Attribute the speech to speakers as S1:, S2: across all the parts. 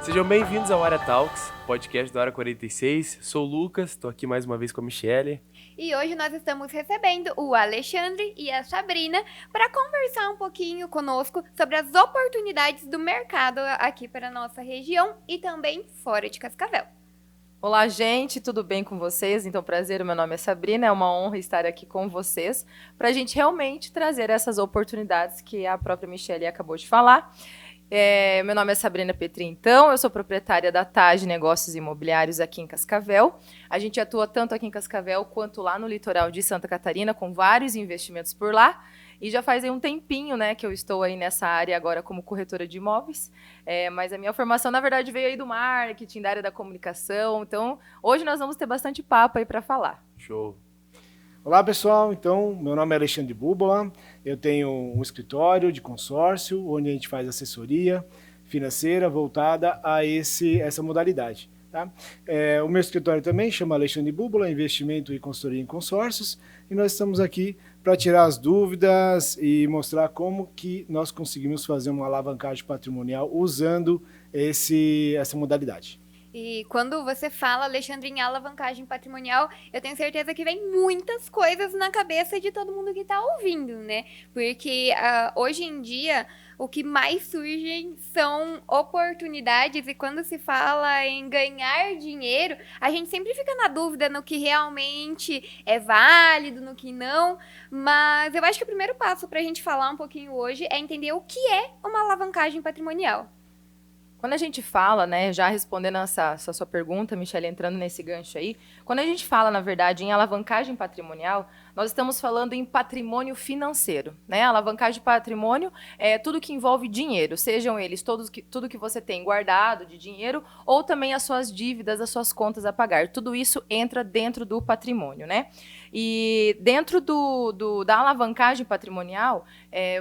S1: Sejam bem-vindos ao Área Talks, podcast do Área 46. Sou o Lucas, estou aqui mais uma vez com a Michele.
S2: E hoje nós estamos recebendo o Alexandre e a Sabrina para conversar um pouquinho conosco sobre as oportunidades do mercado aqui para a nossa região e também fora de Cascavel.
S3: Olá, gente, tudo bem com vocês? Então, prazer, meu nome é Sabrina, é uma honra estar aqui com vocês para a gente realmente trazer essas oportunidades que a própria Michele acabou de falar. Meu nome é Sabrina Petri, então, eu sou proprietária da TAG Negócios Imobiliários aqui em Cascavel. A gente atua tanto aqui em Cascavel quanto lá no litoral de Santa Catarina, com vários investimentos por lá. E já faz aí um tempinho, né, que eu estou aí nessa área agora como corretora de imóveis. Mas a minha formação, na verdade, veio aí do marketing, da área da comunicação. Então, hoje nós vamos ter bastante papo aí para falar.
S1: Show!
S4: Olá pessoal, então meu nome é Alexandre Búbola, eu tenho um escritório de consórcio onde a gente faz assessoria financeira voltada a essa modalidade. Tá? O meu escritório também chama Alexandre Búbola, Investimento e Consultoria em Consórcios, e nós estamos aqui para tirar as dúvidas e mostrar como que nós conseguimos fazer uma alavancagem patrimonial usando essa modalidade.
S2: E quando você fala, Alexandre, em alavancagem patrimonial, eu tenho certeza que vem muitas coisas na cabeça de todo mundo que está ouvindo, né? Porque hoje em dia, o que mais surgem são oportunidades, e quando se fala em ganhar dinheiro, a gente sempre fica na dúvida no que realmente é válido, no que não. Mas eu acho que o primeiro passo para a gente falar um pouquinho hoje é entender o que é uma alavancagem patrimonial.
S3: Quando a gente fala, né, já respondendo essa sua pergunta, Michele, entrando nesse gancho aí, quando a gente fala, na verdade, em alavancagem patrimonial, nós estamos falando em patrimônio financeiro, né? Alavancagem de patrimônio é tudo que envolve dinheiro, sejam eles tudo que você tem guardado de dinheiro ou também as suas dívidas, as suas contas a pagar. Tudo isso entra dentro do patrimônio, né? E dentro da alavancagem patrimonial,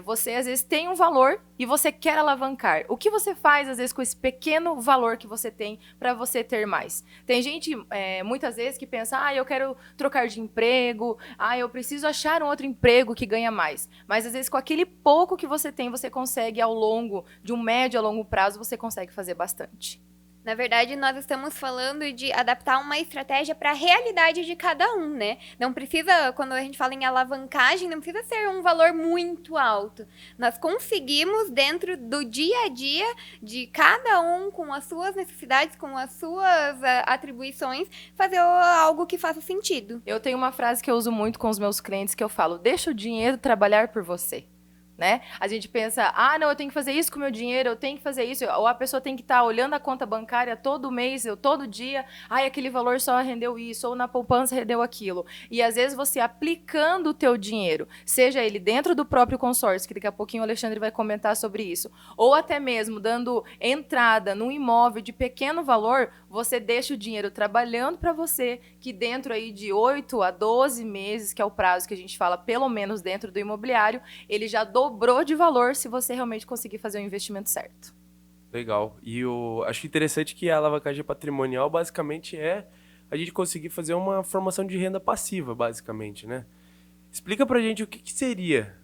S3: você às vezes tem um valor e você quer alavancar. O que você faz, às vezes, com esse pequeno valor que você tem para você ter mais? Tem gente, muitas vezes, que pensa, eu quero trocar de emprego, eu preciso achar um outro emprego que ganha mais. Mas, às vezes, com aquele pouco que você tem, você consegue, ao longo de um médio a longo prazo, você consegue fazer bastante.
S2: Na verdade, nós estamos falando de adaptar uma estratégia para a realidade de cada um, né? Não precisa, quando a gente fala em alavancagem, não precisa ser um valor muito alto. Nós conseguimos, dentro do dia a dia de cada um, com as suas necessidades, com as suas atribuições, fazer algo que faça sentido.
S3: Eu tenho uma frase que eu uso muito com os meus clientes, que eu falo, deixa o dinheiro trabalhar por você. Né? A gente pensa, não, eu tenho que fazer isso com o meu dinheiro, eu tenho que fazer isso, ou a pessoa tem que estar olhando a conta bancária todo mês, todo dia, aquele valor só rendeu isso, ou na poupança rendeu aquilo. E às vezes você aplicando o teu dinheiro, seja ele dentro do próprio consórcio, que daqui a pouquinho o Alexandre vai comentar sobre isso, ou até mesmo dando entrada num imóvel de pequeno valor, você deixa o dinheiro trabalhando para você, que dentro aí de 8 a 12 meses, que é o prazo que a gente fala, pelo menos dentro do imobiliário, ele já dobrou de valor se você realmente conseguir fazer o investimento certo.
S1: Legal. E eu acho interessante que a alavancagem patrimonial basicamente é a gente conseguir fazer uma formação de renda passiva, basicamente, né? Explica pra gente o que seria,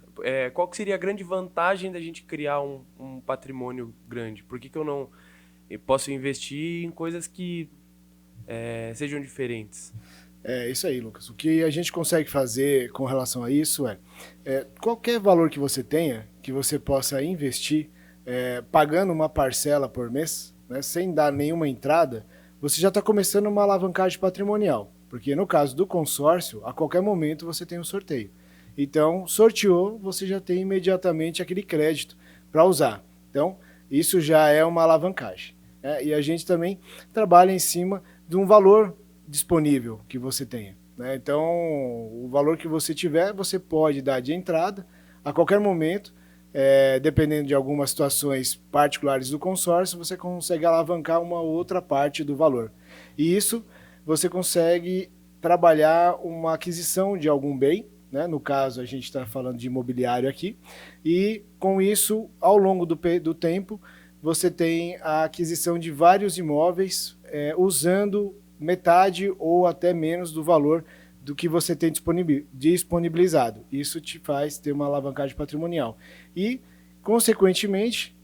S1: qual que seria a grande vantagem da gente criar um patrimônio grande? Por que eu posso investir em coisas que sejam diferentes?
S4: É isso aí, Lucas. O que a gente consegue fazer com relação a isso qualquer valor que você tenha, que você possa investir, pagando uma parcela por mês, né, sem dar nenhuma entrada, você já está começando uma alavancagem patrimonial. Porque no caso do consórcio, a qualquer momento você tem um sorteio. Então, sorteou, você já tem imediatamente aquele crédito para usar. Então, isso já é uma alavancagem. E a gente também trabalha em cima de um valor disponível que você tenha, né? Então, o valor que você tiver, você pode dar de entrada a qualquer momento, dependendo de algumas situações particulares do consórcio, você consegue alavancar uma outra parte do valor. E isso você consegue trabalhar uma aquisição de algum bem, né? No caso, a gente está falando de imobiliário aqui, e com isso, ao longo do tempo, você tem a aquisição de vários imóveis usando metade ou até menos do valor do que você tem disponibilizado. Isso te faz ter uma alavancagem patrimonial. E Consequentemente,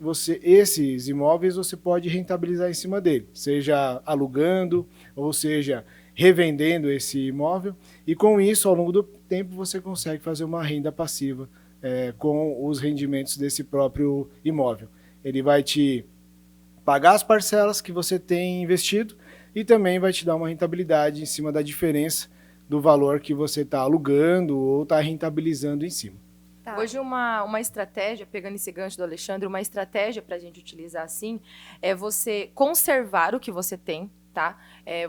S4: esses imóveis você pode rentabilizar em cima dele, seja alugando, ou seja, revendendo esse imóvel, e com isso, ao longo do tempo, você consegue fazer uma renda passiva com os rendimentos desse próprio imóvel. Ele vai te pagar as parcelas que você tem investido e também vai te dar uma rentabilidade em cima da diferença do valor que você está alugando ou está rentabilizando em cima.
S2: Tá.
S3: Hoje uma estratégia, pegando esse gancho do Alexandre, uma estratégia para a gente utilizar assim é você conservar o que você tem, tá?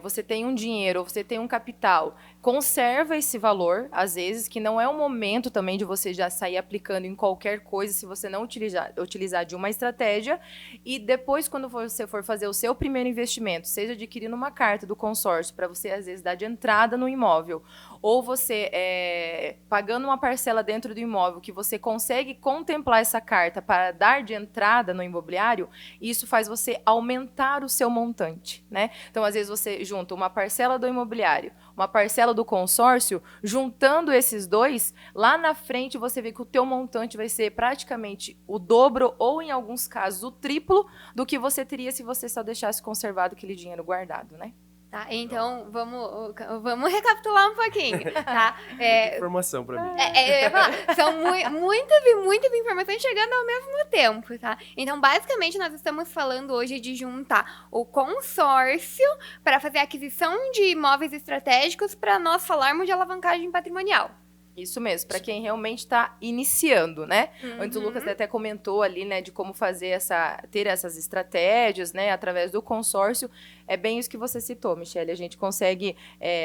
S3: Você tem um dinheiro, você tem um capital, conserva esse valor, às vezes, que não é o momento também de você já sair aplicando em qualquer coisa se você não utilizar de uma estratégia, e depois, quando você for fazer o seu primeiro investimento, seja adquirindo uma carta do consórcio para você, às vezes, dar de entrada no imóvel, ou você pagando uma parcela dentro do imóvel que você consegue contemplar essa carta para dar de entrada no imobiliário, isso faz você aumentar o seu montante, né? Então, às vezes, você junta uma parcela do imobiliário, uma parcela do consórcio, juntando esses dois, lá na frente você vê que o teu montante vai ser praticamente o dobro ou, em alguns casos, o triplo do que você teria se você só deixasse conservado aquele dinheiro guardado, né?
S2: Tá, então vamos recapitular um pouquinho, tá?
S1: Muita informação para mim.
S2: Eu ia falar, são muitas informações chegando ao mesmo tempo, tá? Então, basicamente, nós estamos falando hoje de juntar o consórcio para fazer a aquisição de imóveis estratégicos para nós falarmos de alavancagem patrimonial.
S3: Isso mesmo, para quem realmente está iniciando, né?
S2: Uhum.
S3: Antes o Lucas até comentou ali, né, de como fazer ter essas estratégias, né, através do consórcio. É bem isso que você citou, Michele. A gente consegue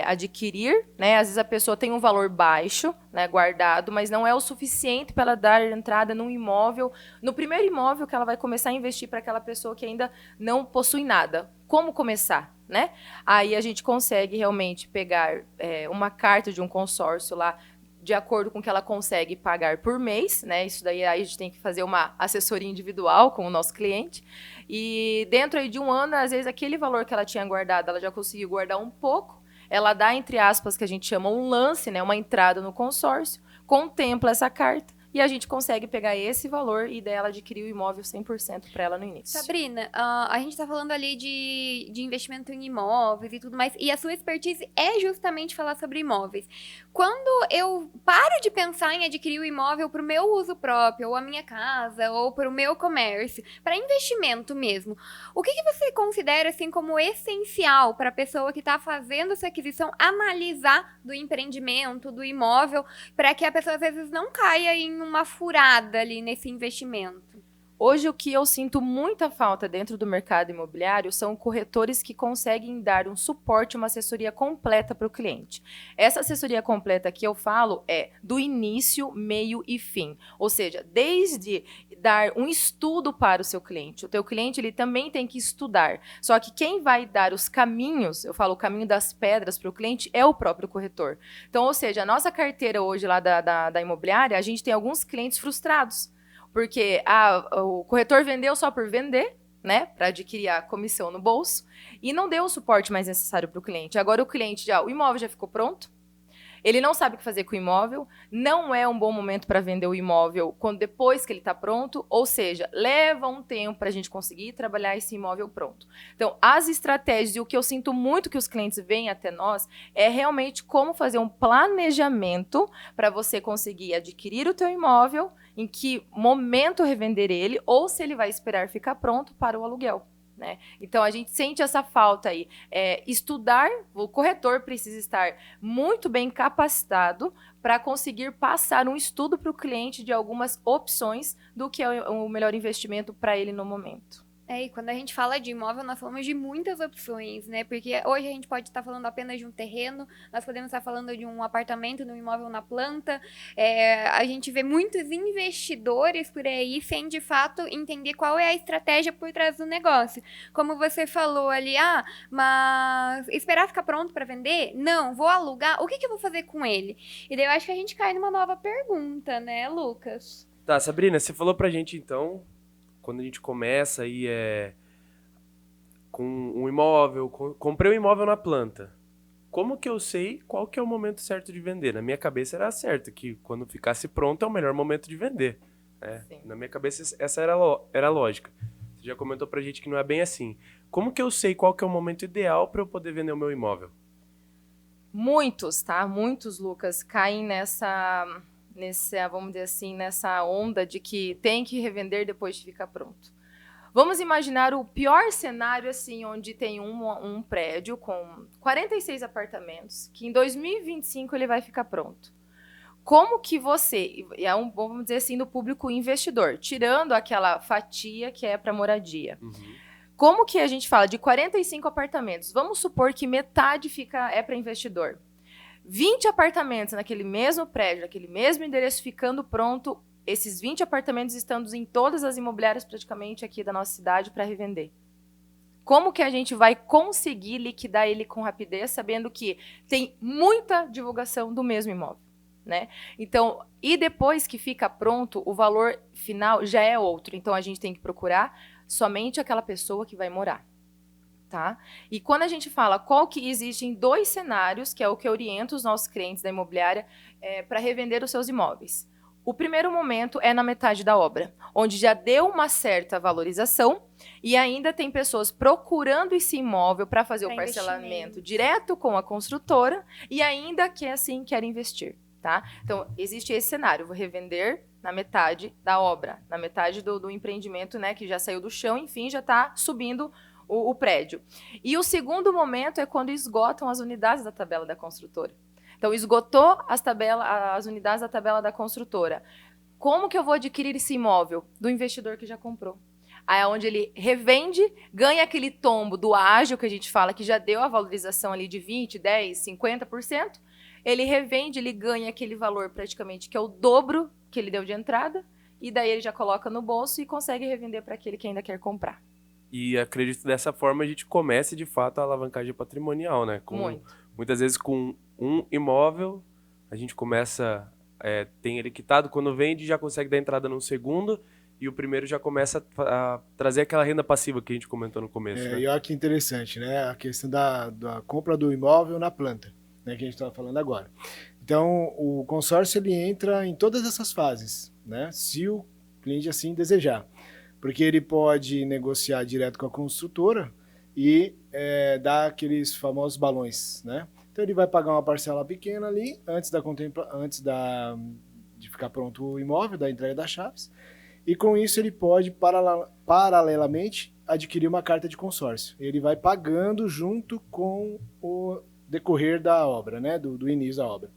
S3: adquirir, né? Às vezes a pessoa tem um valor baixo, né, guardado, mas não é o suficiente para ela dar entrada num imóvel, no primeiro imóvel que ela vai começar a investir para aquela pessoa que ainda não possui nada. Como começar, né? Aí a gente consegue realmente pegar uma carta de um consórcio lá, de acordo com o que ela consegue pagar por mês, né? Isso daí aí a gente tem que fazer uma assessoria individual com o nosso cliente. E dentro aí de um ano, às vezes, aquele valor que ela tinha guardado, ela já conseguiu guardar um pouco. Ela dá, entre aspas, que a gente chama um lance, né? Uma entrada no consórcio, contempla essa carta e a gente consegue pegar esse valor e dela adquirir o imóvel 100% para ela no início.
S2: Sabrina, a gente tá falando ali de investimento em imóveis e tudo mais, e a sua expertise é justamente falar sobre imóveis. Quando eu paro de pensar em adquirir o imóvel para o meu uso próprio, ou a minha casa, ou para o meu comércio, para investimento mesmo, o que você considera assim como essencial para a pessoa que está fazendo essa aquisição analisar do empreendimento, do imóvel, para que a pessoa às vezes não caia em uma furada ali nesse investimento?
S3: Hoje, o que eu sinto muita falta dentro do mercado imobiliário são corretores que conseguem dar um suporte, uma assessoria completa para o cliente. Essa assessoria completa que eu falo é do início, meio e fim. Ou seja, desde dar um estudo para o seu cliente. O teu cliente ele também tem que estudar. Só que quem vai dar os caminhos, eu falo o caminho das pedras para o cliente, é o próprio corretor. Então, ou seja, a nossa carteira hoje lá da imobiliária, a gente tem alguns clientes frustrados. Porque o corretor vendeu só por vender, né, para adquirir a comissão no bolso, e não deu o suporte mais necessário para o cliente. Agora o imóvel já ficou pronto, ele não sabe o que fazer com o imóvel, não é um bom momento para vender o imóvel depois que ele está pronto, ou seja, leva um tempo para a gente conseguir trabalhar esse imóvel pronto. Então, as estratégias, e o que eu sinto muito que os clientes vêm até nós, é realmente como fazer um planejamento para você conseguir adquirir o teu imóvel, em que momento revender ele, ou se ele vai esperar ficar pronto para o aluguel. Né? Então, a gente sente essa falta aí. Estudar, o corretor precisa estar muito bem capacitado para conseguir passar um estudo para o cliente de algumas opções do que é o melhor investimento para ele no momento.
S2: E quando a gente fala de imóvel, nós falamos de muitas opções, né? Porque hoje a gente pode estar falando apenas de um terreno, nós podemos estar falando de um apartamento, de um imóvel na planta. A gente vê muitos investidores por aí sem, de fato, entender qual é a estratégia por trás do negócio. Como você falou ali, mas esperar ficar pronto para vender? Não, vou alugar. O que eu vou fazer com ele? E daí eu acho que a gente cai numa nova pergunta, né, Lucas?
S1: Tá, Sabrina, você falou pra gente, então, quando a gente começa aí com um imóvel, comprei um imóvel na planta. Como que eu sei qual que é o momento certo de vender? Na minha cabeça era certo, que quando ficasse pronto é o melhor momento de vender.
S3: Sim.
S1: Na minha cabeça, essa era a lógica. Você já comentou pra gente que não é bem assim. Como que eu sei qual que é o momento ideal para eu poder vender o meu imóvel?
S3: Muitos, tá? Muitos, Lucas, caem vamos dizer assim, nessa onda de que tem que revender depois de ficar pronto. Vamos imaginar o pior cenário, assim, onde tem um prédio com 46 apartamentos, que em 2025 ele vai ficar pronto. Como que você, vamos dizer assim, do público investidor, tirando aquela fatia que é para moradia. Como que a gente fala de 45 apartamentos? Vamos supor que metade é para investidor. 20 apartamentos naquele mesmo prédio, naquele mesmo endereço ficando pronto, esses 20 apartamentos estando em todas as imobiliárias praticamente aqui da nossa cidade para revender. Como que a gente vai conseguir liquidar ele com rapidez, sabendo que tem muita divulgação do mesmo imóvel, né? Então, e depois que fica pronto, o valor final já é outro. Então, a gente tem que procurar somente aquela pessoa que vai morar. Tá? E quando a gente fala qual que existem 2 cenários, que é o que orienta os nossos clientes da imobiliária para revender os seus imóveis. O primeiro momento é na metade da obra, onde já deu uma certa valorização e ainda tem pessoas procurando esse imóvel para fazer o parcelamento direto com a construtora e ainda que assim quer investir. Tá? Então, existe esse cenário, vou revender na metade da obra, na metade do empreendimento, né, que já saiu do chão, enfim, já está subindo o prédio. E o segundo momento é quando esgotam as unidades da tabela da construtora. Então, esgotou as unidades da tabela da construtora. Como que eu vou adquirir esse imóvel? Do investidor que já comprou. Aí é onde ele revende, ganha aquele tombo do ágio, que a gente fala que já deu a valorização ali de 20%, 10%, 50%. Ele revende, ele ganha aquele valor praticamente que é o dobro que ele deu de entrada, e daí ele já coloca no bolso e consegue revender para aquele que ainda quer comprar.
S1: E acredito que dessa forma a gente comece, de fato, a alavancagem patrimonial, né? Muitas vezes com um imóvel, a gente começa, tem ele quitado, quando vende já consegue dar entrada no segundo, e o primeiro já começa a trazer aquela renda passiva que a gente comentou no começo. Né?
S4: E olha que interessante, né? A questão da compra do imóvel na planta, né? Que a gente estava falando agora. Então, o consórcio ele entra em todas essas fases, né? Se o cliente assim desejar. Porque ele pode negociar direto com a construtora e dar aqueles famosos balões, né? Então ele vai pagar uma parcela pequena ali antes de ficar pronto o imóvel, da entrega das chaves, e com isso ele pode paralelamente adquirir uma carta de consórcio. Ele vai pagando junto com o decorrer da obra, né? Do início da obra.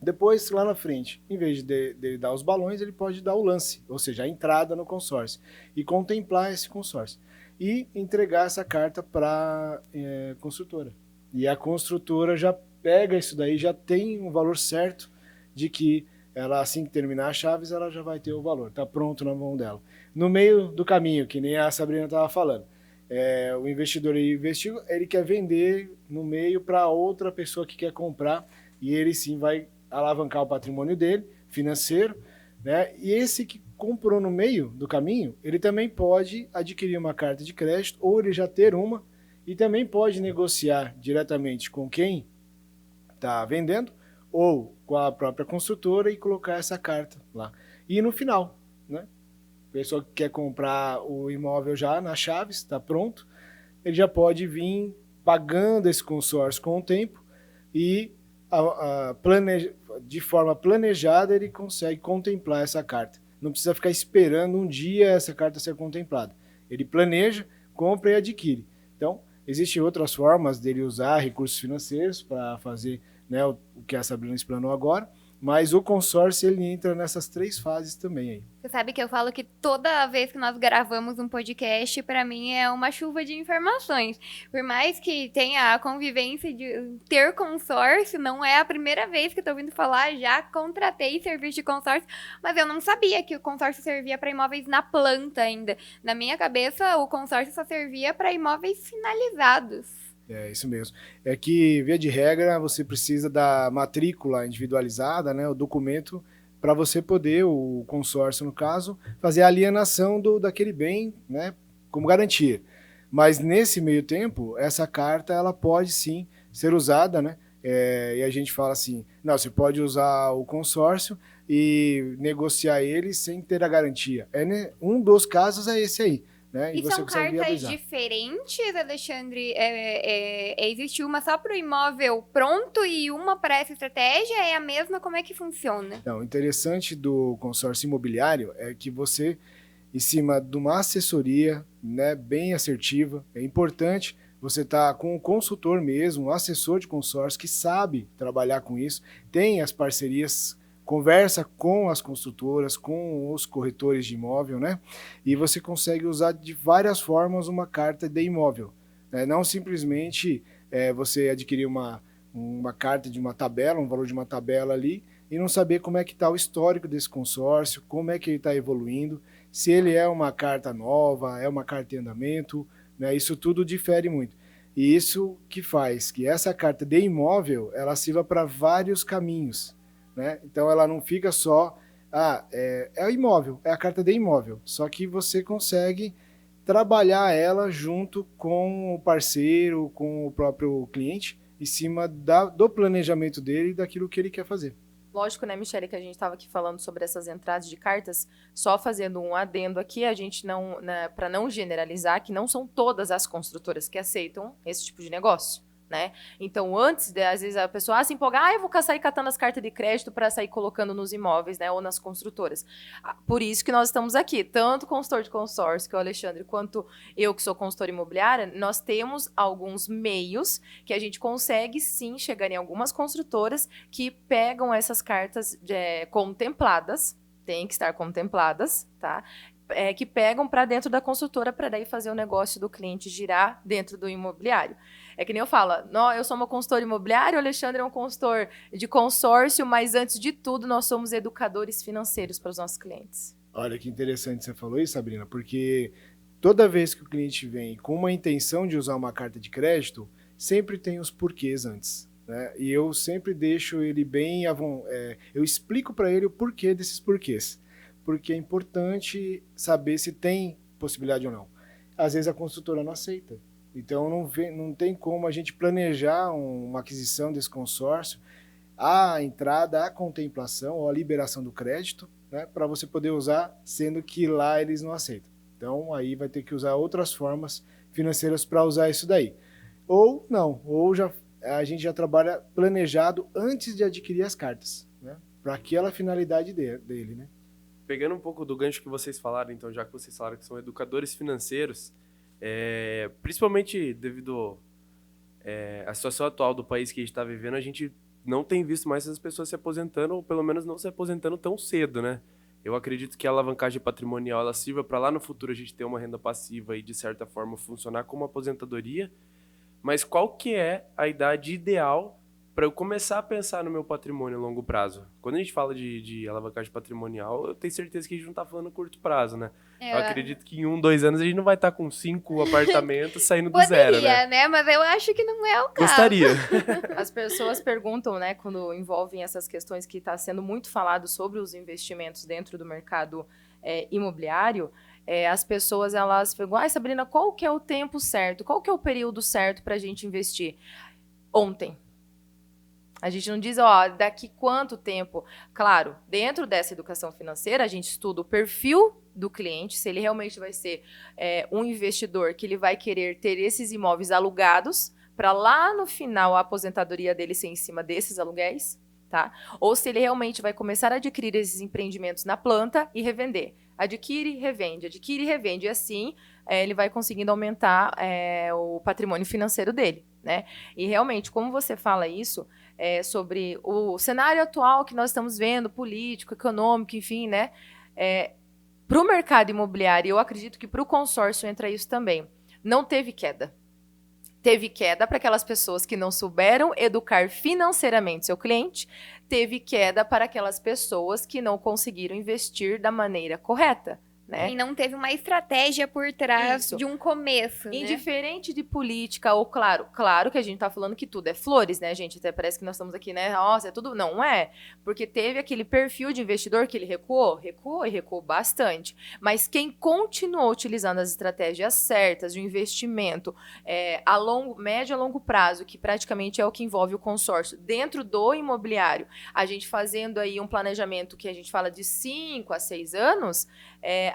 S4: Depois, lá na frente, em vez de dar os balões, ele pode dar o lance, ou seja, a entrada no consórcio, e contemplar esse consórcio. E entregar essa carta para a construtora. E a construtora já pega isso daí, já tem um valor certo de que ela, assim que terminar as chaves, ela já vai ter o valor. Está pronto na mão dela. No meio do caminho, que nem a Sabrina estava falando, o investidor investiu, ele quer vender no meio para outra pessoa que quer comprar, e ele sim vai alavancar o patrimônio dele, financeiro, né? E esse que comprou no meio do caminho, ele também pode adquirir uma carta de crédito, ou ele já ter uma, e também pode negociar diretamente com quem está vendendo, ou com a própria construtora e colocar essa carta lá. E no final, né? A pessoa que quer comprar o imóvel já nas chaves, está pronto, ele já pode vir pagando esse consórcio com o tempo e de forma planejada ele consegue contemplar essa carta. Não precisa ficar esperando um dia essa carta ser contemplada. Ele planeja, compra e adquire. Então, existem outras formas dele usar recursos financeiros para fazer, né, o que a Sabrina explanou agora, mas o consórcio ele entra nessas 3 fases também aí.
S2: Você sabe que eu falo que toda vez que nós gravamos um podcast, para mim é uma chuva de informações. Por mais que tenha a convivência de ter consórcio, não é a primeira vez que eu tô ouvindo falar, já contratei serviço de consórcio, mas eu não sabia que o consórcio servia para imóveis na planta ainda. Na minha cabeça, o consórcio só servia para imóveis finalizados.
S4: É isso mesmo. É que, via de regra, você precisa da matrícula individualizada, né, o documento, para você poder, o consórcio no caso, fazer a alienação daquele bem, né, como garantia. Mas nesse meio tempo, essa carta ela pode sim ser usada, né? E a gente fala assim, não, você pode usar o consórcio e negociar ele sem ter a garantia. Um dos casos é esse aí. Né?
S2: E
S4: você
S2: são
S4: consegue
S2: cartas
S4: viabilizar.
S2: diferentes, Alexandre? Existe uma só para o imóvel pronto e uma para essa estratégia? É a mesma? Como é que funciona?
S4: Então, o interessante do consórcio imobiliário é que você, em cima de uma assessoria, né, bem assertiva, é importante você estar com um consultor mesmo, um assessor de consórcio que sabe trabalhar com isso, tem as parcerias, conversa com as construtoras, com os corretores de imóvel, né? E você consegue usar de várias formas uma carta de imóvel. Né? Não simplesmente você adquirir uma carta de uma tabela, um valor de uma tabela ali, e não saber como é que está o histórico desse consórcio, como é que ele está evoluindo, se ele é uma carta nova, é uma carta em andamento, né? Isso tudo difere muito. E isso que faz que essa carta de imóvel, ela sirva para vários caminhos. Né? Então ela não fica só, é o imóvel, é a carta de imóvel, só que você consegue trabalhar ela junto com o parceiro, com o próprio cliente, em cima do planejamento dele e daquilo que ele quer fazer.
S3: Lógico, né, Michele, que a gente estava aqui falando sobre essas entradas de cartas, só fazendo um adendo aqui, a gente não, né, para não generalizar, que não são todas as construtoras que aceitam esse tipo de negócio. Né? Então, antes, às vezes a pessoa se empolga, eu vou sair catando as cartas de crédito para sair colocando nos imóveis, né, ou nas construtoras. Por isso que nós estamos aqui, tanto o consultor de consórcio, que é o Alexandre, quanto eu, que sou consultora imobiliária, nós temos alguns meios que a gente consegue, sim, chegar em algumas construtoras que pegam essas cartas contempladas, tem que estar contempladas, tá? Que pegam para dentro da construtora para daí fazer o negócio do cliente girar dentro do imobiliário. É que nem eu falo, eu sou uma consultora imobiliária, o Alexandre é um consultor de consórcio, mas antes de tudo nós somos educadores financeiros para os nossos clientes.
S4: Olha que interessante você falou isso, Sabrina, porque toda vez que o cliente vem com uma intenção de usar uma carta de crédito, sempre tem os porquês antes. Né? E eu sempre deixo ele bem, eu explico para ele o porquê desses porquês. Porque é importante saber se tem possibilidade ou não. Às vezes a construtora não aceita. Então não tem como a gente planejar uma aquisição desse consórcio, a entrada, a contemplação ou a liberação do crédito, né, para você poder usar, sendo que lá eles não aceitam. Então aí vai ter que usar outras formas financeiras para usar isso daí. Ou não, a gente já trabalha planejado antes de adquirir as cartas, né, para aquela finalidade dele, né?
S1: Pegando um pouco do gancho que vocês falaram, então, já que vocês falaram que são educadores financeiros, principalmente devido à situação atual do país que a gente está vivendo, a gente não tem visto mais essas pessoas se aposentando, ou pelo menos não se aposentando tão cedo, né? Eu acredito que a alavancagem patrimonial ela sirva para lá no futuro a gente ter uma renda passiva e, de certa forma, funcionar como aposentadoria, mas qual que é a idade ideal para eu começar a pensar no meu patrimônio a longo prazo? Quando a gente fala de alavancagem patrimonial, eu tenho certeza que a gente não está falando curto prazo, né? Eu acredito que em 1, 2 anos a gente não vai estar com 5 apartamentos saindo do zero, né?
S2: Mas eu acho que não é o caso.
S1: Gostaria.
S3: As pessoas perguntam, né, quando envolvem essas questões que está sendo muito falado sobre os investimentos dentro do mercado imobiliário, as pessoas, elas perguntam, Sabrina, qual que é o tempo certo? Qual que é o período certo para a gente investir? Ontem. A gente não diz, daqui quanto tempo. Claro, dentro dessa educação financeira, a gente estuda o perfil do cliente, se ele realmente vai ser um investidor que ele vai querer ter esses imóveis alugados para lá no final a aposentadoria dele ser em cima desses aluguéis, tá? Ou se ele realmente vai começar a adquirir esses empreendimentos na planta e revender. Adquire, revende, e assim ele vai conseguindo aumentar o patrimônio financeiro dele, né? E realmente, como você fala isso, sobre o cenário atual que nós estamos vendo, político, econômico, enfim, né? Para o mercado imobiliário, eu acredito que para o consórcio entra isso também. Não teve queda. Teve queda para aquelas pessoas que não souberam educar financeiramente seu cliente, teve queda para aquelas pessoas que não conseguiram investir da maneira correta, né?
S2: E não teve uma estratégia por trás
S3: Isso.
S2: de um começo, né?
S3: Indiferente de política, ou claro que a gente tá falando que tudo é flores, né, gente? Até parece que nós estamos aqui, né? Nossa, é tudo. Não é. Porque teve aquele perfil de investidor que ele recuou bastante. Mas quem continuou utilizando as estratégias certas de um investimento médio a longo prazo, que praticamente é o que envolve o consórcio, dentro do imobiliário, a gente fazendo aí um planejamento que a gente fala de 5 a 6 anos,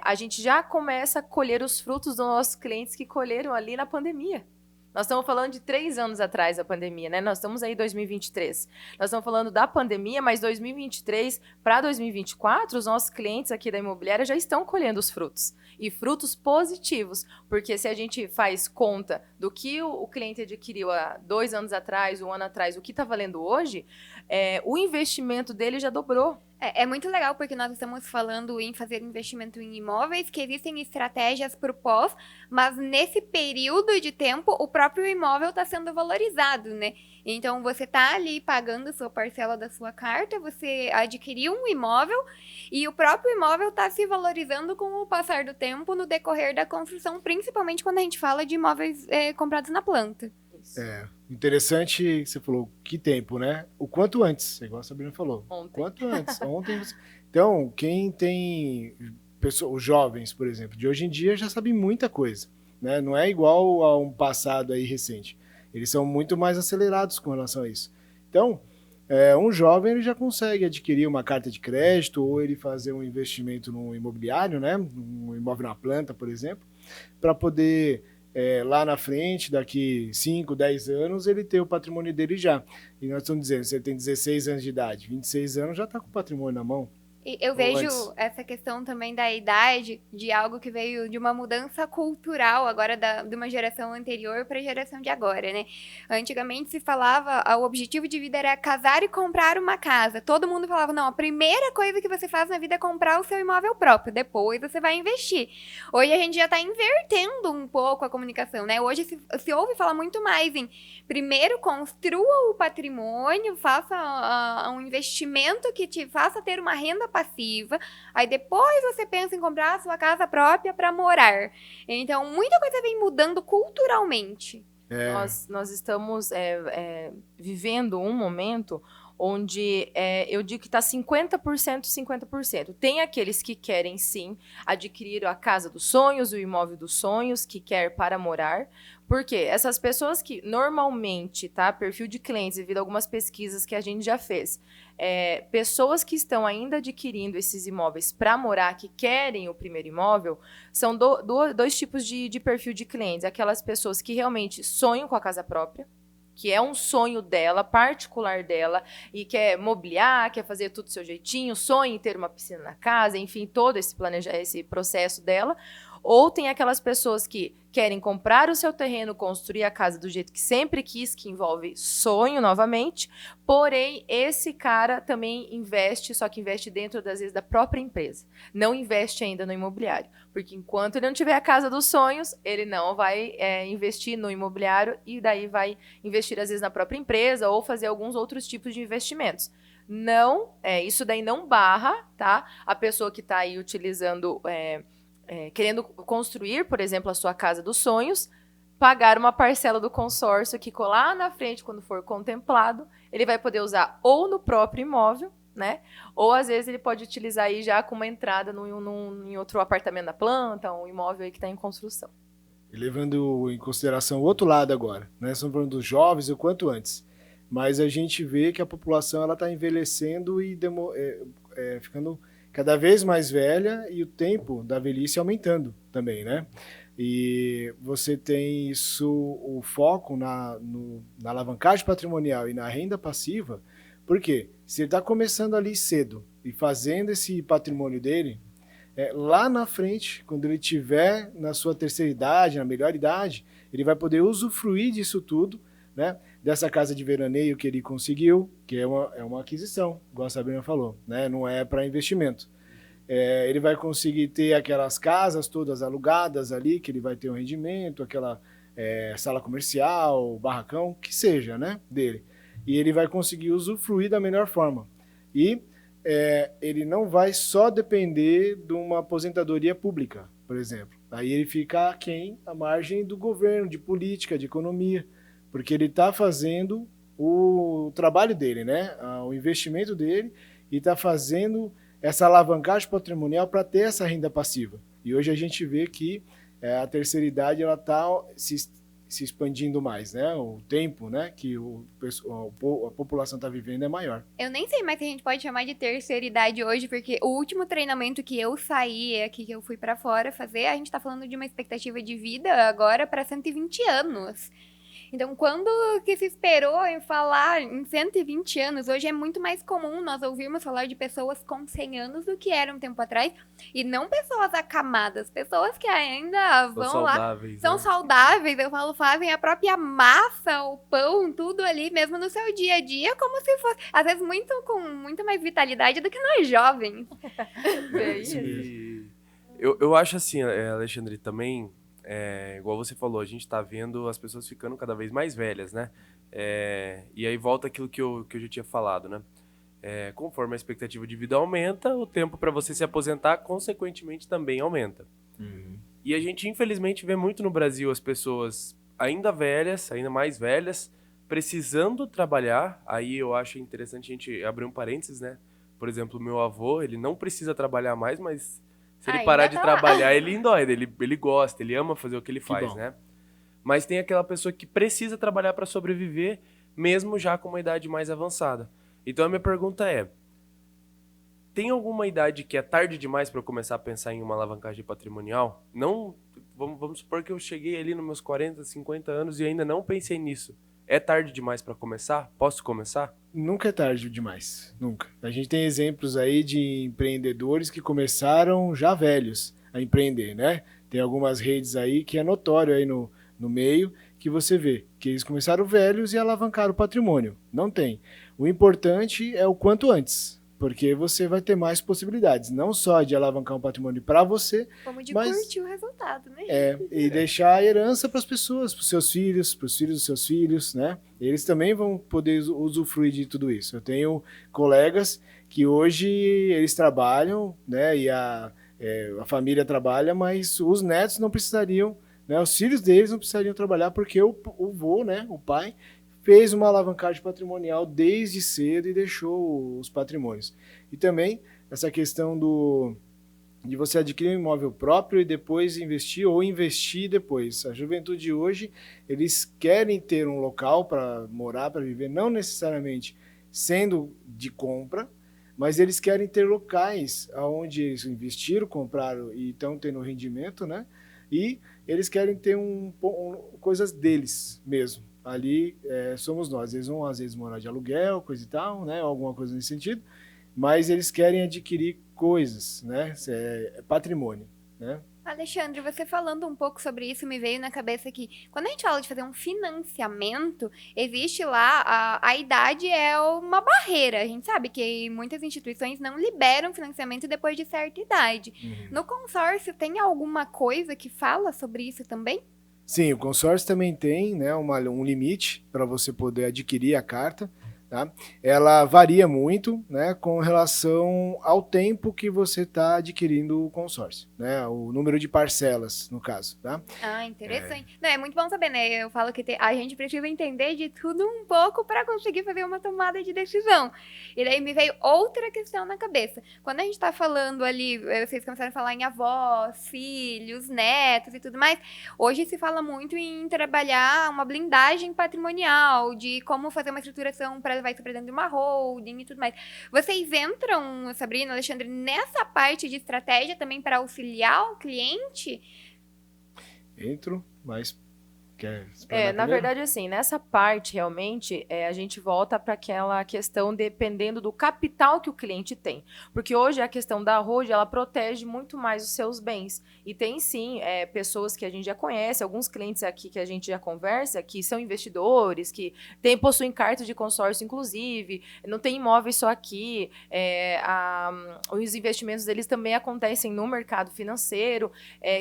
S3: a gente já começa a colher os frutos dos nossos clientes que colheram ali na pandemia. Nós estamos falando de 3 anos atrás da pandemia, né? Nós estamos aí em 2023. Nós estamos falando da pandemia, mas 2023 para 2024, os nossos clientes aqui da imobiliária já estão colhendo os frutos. E frutos positivos, porque se a gente faz conta do que o cliente adquiriu há 2 anos atrás, 1 ano atrás, o que está valendo hoje, o investimento dele já dobrou.
S2: É muito legal porque nós estamos falando em fazer investimento em imóveis, que existem estratégias para o pós, mas nesse período de tempo o próprio imóvel está sendo valorizado, né? Então você está ali pagando sua parcela da sua carta, você adquiriu um imóvel e o próprio imóvel está se valorizando com o passar do tempo no decorrer da construção, principalmente quando a gente fala de imóveis comprados na planta.
S4: Interessante, você falou, que tempo, né? O quanto antes, igual a Sabrina falou.
S3: Ontem.
S4: Quanto antes. Ontem Então, quem tem os jovens, por exemplo, de hoje em dia já sabem muita coisa, né? Não é igual a um passado aí recente. Eles são muito mais acelerados com relação a isso. Então, um jovem ele já consegue adquirir uma carta de crédito ou ele fazer um investimento no imobiliário, né? Um imóvel na planta, por exemplo, para poder lá na frente, daqui 5, 10 anos, ele ter o patrimônio dele já. E nós estamos dizendo, você tem 16 anos de idade, 26 anos já está com o patrimônio na mão.
S2: E eu vejo essa questão também da idade, de algo que veio de uma mudança cultural agora de uma geração anterior para a geração de agora, né? Antigamente se falava, o objetivo de vida era casar e comprar uma casa. Todo mundo falava, não, a primeira coisa que você faz na vida é comprar o seu imóvel próprio, depois você vai investir. Hoje a gente já está invertendo um pouco a comunicação, né? Hoje se ouve falar muito mais em primeiro construa o patrimônio, faça um investimento que te faça ter uma renda passiva, aí depois você pensa em comprar a sua casa própria para morar. Então, muita coisa vem mudando culturalmente.
S3: Nós estamos vivendo um momento onde eu digo que está 50%, 50%. Tem aqueles que querem, sim, adquirir a casa dos sonhos, o imóvel dos sonhos, que quer para morar. Por quê? Essas pessoas que normalmente, tá? Perfil de clientes, devido a algumas pesquisas que a gente já fez, pessoas que estão ainda adquirindo esses imóveis para morar, que querem o primeiro imóvel, são dois tipos de perfil de clientes. Aquelas pessoas que realmente sonham com a casa própria, que é um sonho dela, particular dela, e quer mobiliar, quer fazer tudo do seu jeitinho, sonha em ter uma piscina na casa, enfim, todo esse processo dela. Ou tem aquelas pessoas que querem comprar o seu terreno, construir a casa do jeito que sempre quis, que envolve sonho novamente, porém esse cara também investe, só que investe dentro, das vezes, da própria empresa. Não investe ainda no imobiliário, porque enquanto ele não tiver a casa dos sonhos, ele não vai investir no imobiliário e daí vai investir, às vezes, na própria empresa ou fazer alguns outros tipos de investimentos. Não, isso daí não barra, tá? A pessoa que está aí utilizando... querendo construir, por exemplo, a sua casa dos sonhos, pagar uma parcela do consórcio que lá na frente, quando for contemplado, ele vai poder usar ou no próprio imóvel, né? Ou às vezes ele pode utilizar aí já com uma entrada em outro apartamento da planta, um imóvel aí que está em construção.
S4: E levando em consideração o outro lado agora, né? Estamos falando dos jovens o quanto antes, mas a gente vê que a população ela está envelhecendo e ficando cada vez mais velha e o tempo da velhice aumentando também, né? E você tem isso, o foco na alavancagem patrimonial e na renda passiva, porque se ele está começando ali cedo e fazendo esse patrimônio dele, lá na frente, quando ele tiver na sua terceira idade, na melhor idade, ele vai poder usufruir disso tudo, né? Dessa casa de veraneio que ele conseguiu, que é uma aquisição, igual a Sabrina falou, né? Não é para investimento. Ele vai conseguir ter aquelas casas todas alugadas ali, que ele vai ter um rendimento, aquela sala comercial, barracão, que seja, né? Dele. E ele vai conseguir usufruir da melhor forma. E ele não vai só depender de uma aposentadoria pública, por exemplo. Aí ele fica aquém, à margem do governo, de política, de economia, porque ele está fazendo o trabalho dele, né? O investimento dele, e está fazendo essa alavancagem patrimonial para ter essa renda passiva. E hoje a gente vê que a terceira idade está se expandindo mais, né? O tempo, né, que a população está vivendo é maior.
S2: Eu nem sei mais se a gente pode chamar de terceira idade hoje, porque o último treinamento que eu saí aqui, que eu fui pra fora fazer, a gente tá falando de uma expectativa de vida agora para 120 anos. Então, quando que se esperou em falar em 120 anos? Hoje é muito mais comum nós ouvirmos falar de pessoas com 100 anos do que era um tempo atrás. E não pessoas acamadas, pessoas que ainda vão lá,
S1: saudáveis,
S2: são
S1: né?
S2: saudáveis, eu falo, fazem a própria massa, o pão, tudo ali, mesmo no seu dia a dia, como se fosse, às vezes, com muito mais vitalidade do que nós jovens.
S3: É isso.
S1: E eu acho assim, Alexandre, também, igual você falou, a gente tá vendo as pessoas ficando cada vez mais velhas, né? E aí volta aquilo que eu já tinha falado, né? Conforme a expectativa de vida aumenta, o tempo para você se aposentar, consequentemente, também aumenta. E a gente, infelizmente, vê muito no Brasil as pessoas ainda velhas, ainda mais velhas, precisando trabalhar. Aí eu acho interessante a gente abrir um parênteses, né? Por exemplo, o meu avô, ele não precisa trabalhar mais, mas se ele
S2: Ainda
S1: parar de
S2: tá lá.
S1: trabalhar, ele endoida, ele gosta, ele ama fazer o que ele faz,
S4: bom.
S1: né? Mas tem aquela pessoa que precisa trabalhar para sobreviver, mesmo já com uma idade mais avançada. Então a minha pergunta é, tem alguma idade que é tarde demais para eu começar a pensar em uma alavancagem patrimonial? Não, vamos supor que eu cheguei ali nos meus 40, 50 anos e ainda não pensei nisso. É tarde demais para começar? Posso começar?
S4: Nunca é tarde demais, nunca. A gente tem exemplos aí de empreendedores que começaram já velhos a empreender, né? Tem algumas redes aí que é notório aí no meio que você vê que eles começaram velhos e alavancaram o patrimônio. Não tem. O importante é o quanto antes, porque você vai ter mais possibilidades, não só de alavancar um patrimônio para você,
S2: Como de
S4: Mas-
S2: curtir o resultado, né?
S4: e deixar a herança para as pessoas, para os seus filhos, para os filhos dos seus filhos, né? Eles também vão poder usufruir de tudo isso. Eu tenho colegas que hoje eles trabalham, né? E a família trabalha, mas os netos não precisariam, né? Os filhos deles não precisariam trabalhar porque o vô, né? O pai fez uma alavancagem patrimonial desde cedo e deixou os patrimônios. E também essa questão de você adquirir um imóvel próprio e depois investir ou investir depois. A juventude de hoje, eles querem ter um local para morar, para viver, não necessariamente sendo de compra, mas eles querem ter locais onde eles investiram, compraram e estão tendo rendimento, né? E eles querem ter coisas deles mesmo. Ali somos nós. Eles vão, às vezes, morar de aluguel, coisa e tal, né? Alguma coisa nesse sentido. Mas eles querem adquirir coisas, né? É patrimônio, né?
S2: Alexandre, você falando um pouco sobre isso, me veio na cabeça que quando a gente fala de fazer um financiamento, existe lá, a idade é uma barreira. A gente sabe que muitas instituições não liberam financiamento depois de certa idade. No consórcio, tem alguma coisa que fala sobre isso também?
S4: Sim, o consórcio também tem, né, um limite para você poder adquirir a carta. Tá? Ela varia muito, né, com relação ao tempo que você está adquirindo o consórcio, né, o número de parcelas, no caso. Tá?
S2: Ah, interessante. Não, é muito bom saber, né? Eu falo que a gente precisa entender de tudo um pouco para conseguir fazer uma tomada de decisão. E daí me veio outra questão na cabeça. Quando a gente tá falando ali, vocês começaram a falar em avós, filhos, netos e tudo mais, hoje se fala muito em trabalhar uma blindagem patrimonial, de como fazer uma estruturação para vai para dentro de uma holding e tudo mais. Vocês entram, Sabrina, Alexandre, nessa parte de estratégia também para auxiliar o cliente?
S4: Entro, mas quer
S3: Na
S4: explanar primeiro?
S3: verdade, assim, nessa parte, realmente, a gente volta para aquela questão dependendo do capital que o cliente tem. Porque hoje a questão da holding, ela protege muito mais os seus bens. E tem, sim, pessoas que a gente já conhece, alguns clientes aqui que a gente já conversa, que são investidores, que possuem cartas de consórcio, inclusive, não tem imóveis só aqui, os investimentos deles também acontecem no mercado financeiro,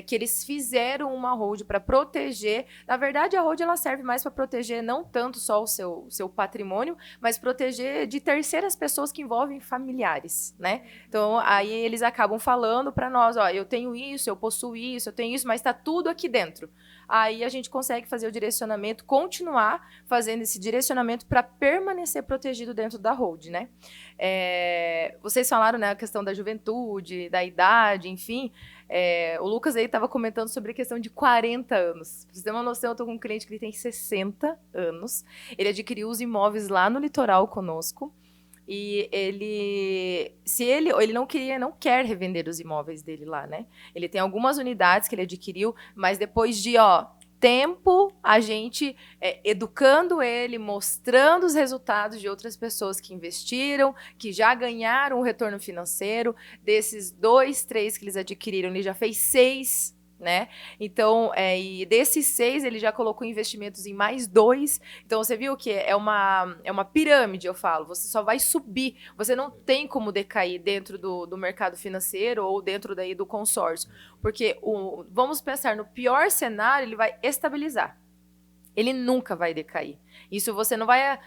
S3: que eles fizeram uma holding para proteger. Na verdade, verdade, a hold ela serve mais para proteger não tanto só o seu patrimônio, mas proteger de terceiras pessoas que envolvem familiares, né? Então, aí eles acabam falando para nós, ó, eu tenho isso, eu possuo isso, eu tenho isso, mas está tudo aqui dentro. Aí a gente consegue fazer o direcionamento, continuar fazendo esse direcionamento para permanecer protegido dentro da hold, né? Vocês falaram, né, a questão da juventude, da idade, enfim. O Lucas aí estava comentando sobre a questão de 40 anos. Pra vocês terem uma noção, eu estou com um cliente que ele tem 60 anos. Ele adquiriu os imóveis lá no litoral conosco. E ele não quer revender os imóveis dele lá, né? Ele tem algumas unidades que ele adquiriu, mas depois de, tempo, a gente educando ele, mostrando os resultados de outras pessoas que investiram, que já ganharam um retorno financeiro. Desses 2, 3 que eles adquiriram, ele já fez 6, né? Então, e desses 6, ele já colocou investimentos em mais 2. Então, você viu que é uma pirâmide, eu falo. Você só vai subir. Você não tem como decair dentro do mercado financeiro ou dentro daí do consórcio. Porque, vamos pensar, no pior cenário, ele vai estabilizar. Ele nunca vai decair. Isso você não vai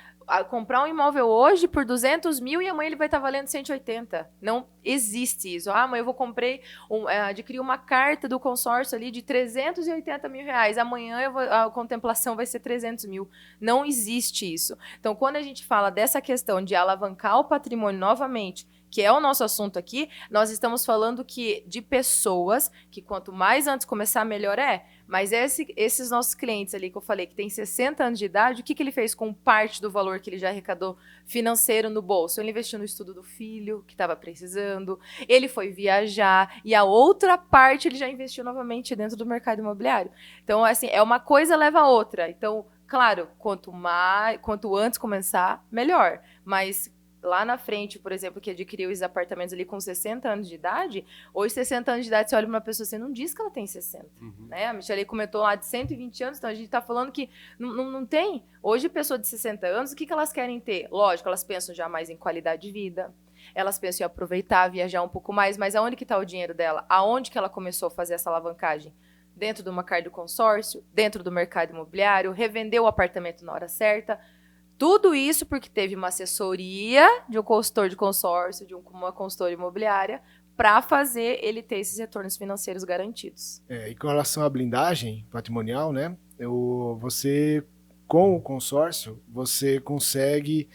S3: comprar um imóvel hoje por 200 mil e amanhã ele vai estar valendo 180. Não existe isso. Amanhã eu adquiri uma carta do consórcio ali de 380 mil reais. Amanhã a contemplação vai ser 300 mil. Não existe isso. Então, quando a gente fala dessa questão de alavancar o patrimônio novamente, que é o nosso assunto aqui, nós estamos falando de pessoas que quanto mais antes começar, melhor é. Mas esses nossos clientes ali que eu falei, que tem 60 anos de idade, o que ele fez com parte do valor que ele já arrecadou financeiro no bolso? Ele investiu no estudo do filho, que estava precisando, ele foi viajar, e a outra parte ele já investiu novamente dentro do mercado imobiliário. Então, assim, uma coisa leva a outra. Então, claro, quanto antes começar, melhor. Mas lá na frente, por exemplo, que adquiriu os apartamentos ali com 60 anos de idade, hoje 60 anos de idade, você olha para uma pessoa, você não diz que ela tem 60, né? A Michelle comentou lá de 120 anos, então a gente está falando que não tem. Hoje, pessoa de 60 anos, o que elas querem ter? Lógico, elas pensam já mais em qualidade de vida, elas pensam em aproveitar, viajar um pouco mais, mas aonde que está o dinheiro dela? Aonde que ela começou a fazer essa alavancagem? Dentro do mercado do consórcio, dentro do mercado imobiliário, revendeu o apartamento na hora certa. Tudo isso porque teve uma assessoria de um consultor de consórcio, de uma consultora imobiliária, para fazer ele ter esses retornos financeiros garantidos.
S4: E com relação à blindagem patrimonial, né? Você, com o consórcio, você consegue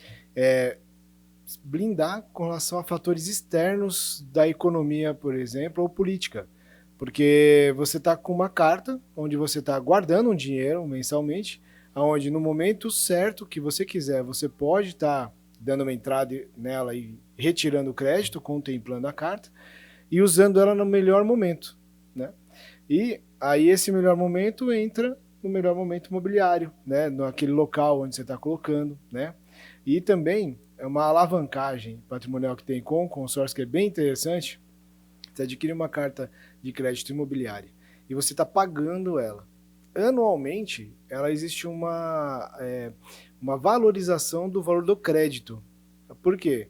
S4: blindar com relação a fatores externos da economia, por exemplo, ou política. Porque você está com uma carta onde você está guardando um dinheiro mensalmente, onde no momento certo que você quiser, você pode estar dando uma entrada nela e retirando o crédito, contemplando a carta, e usando ela no melhor momento, né? E aí esse melhor momento entra no melhor momento imobiliário, né? Naquele local onde você está colocando, né? E também é uma alavancagem patrimonial que tem com o consórcio, que é bem interessante. Você adquire uma carta de crédito imobiliária e você está pagando ela. Anualmente, ela existe uma valorização do valor do crédito. Por quê?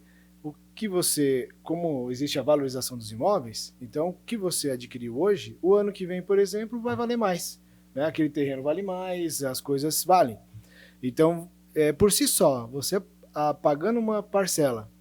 S4: Como existe a valorização dos imóveis, então o que você adquiriu hoje, o ano que vem, por exemplo, vai valer mais, né? Aquele terreno vale mais, as coisas valem. Então, por si só, você pagando uma parcela,